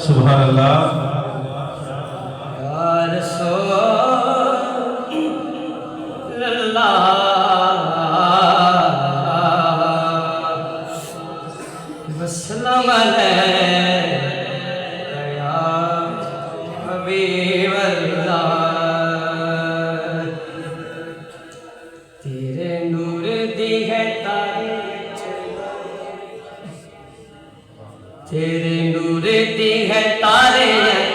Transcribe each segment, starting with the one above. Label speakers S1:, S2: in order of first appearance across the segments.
S1: सुभान अल्लाह।
S2: या रसूल अल्लाह वसल्लम अलैका या हबीब अल्लाह। तेरे नूर दी है तारीफ, तेरे नूर दी है तारे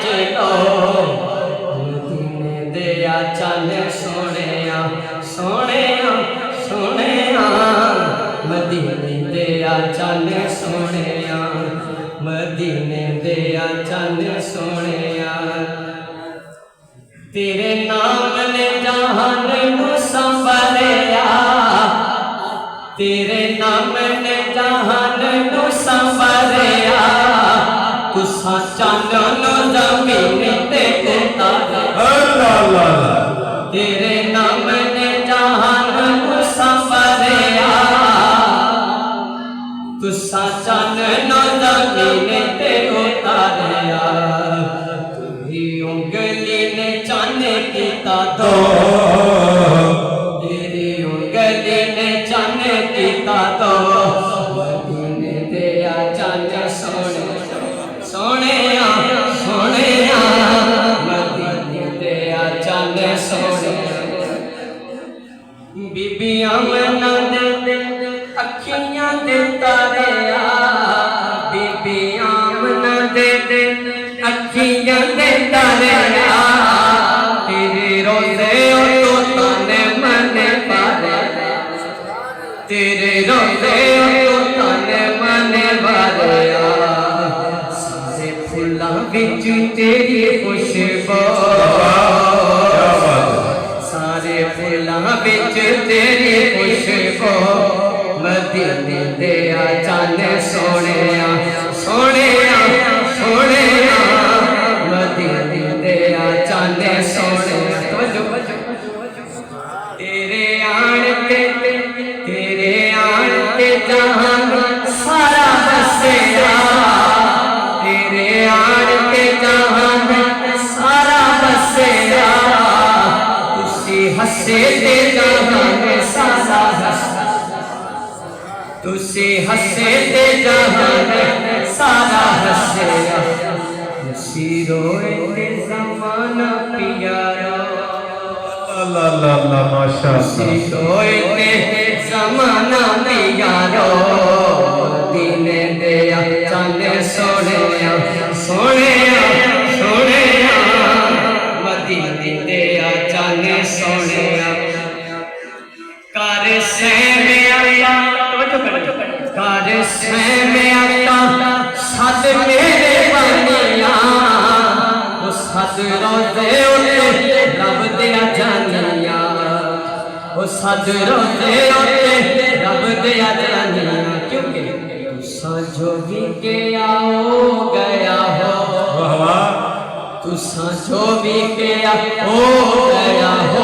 S2: चलो मदीने दे आ चल सोने सोने सोने मदीने दे आ चल सोने मदीने दे आ चल सोने। तेरे नाम ने जहान नू संभालिया, तेरे नाम ने जहान नू संभालिया। तुसा चांदनो जमीन ते उतारे, तेरे नाम ने जहान नू संभालिया। तुसा चांदनो जमीन ते उतारिया। तेरी उंगली ने चांद कीता दो, तेरी उंगली ने चांद कीता दो। मदीने दे आ चल सोने सोने सोने मदीने दे आ चल सोने। बीबियां मना दे अखियां दे तारे, बीबियां मना दे अखियां दे तारे। तेरे रोज़े तो तने मने पारे, तेरे रोज़े तो तने मने पारे। सारे फुल्लां विच तेरी खुशबू, सारे फुल्लां विच तेरी खुशबू। मदीने दे आ चल सोने सोने सोने मदीने दे आ चल सोने। तेरे आन ते जहान सारा बसेया, तेरे आन ते जहान सारा बसेया। तुसी हसे ते जहान सारा हसे, तुसी हसे ते जहान सारा हसेया। तुसी रोए ते ज़माना पियारा,
S1: अल्लाह अल्लाह अल्लाह माशाअल्लाह।
S2: तुसी रोए ते ज़माना पियारो। मदीने दे आ चल सोने सोने सोने मदीने दे आ चल सोने। कर से में आया, कर से में आया सद मेरे बनिया। उस सद रोज़े उते रब दिया जानिया, उस सद रोज़े उते रब दिया जानिया। क्योंकि तुसा जो भी के आओ गया हो, तुसा जो भी के आओ गया हो।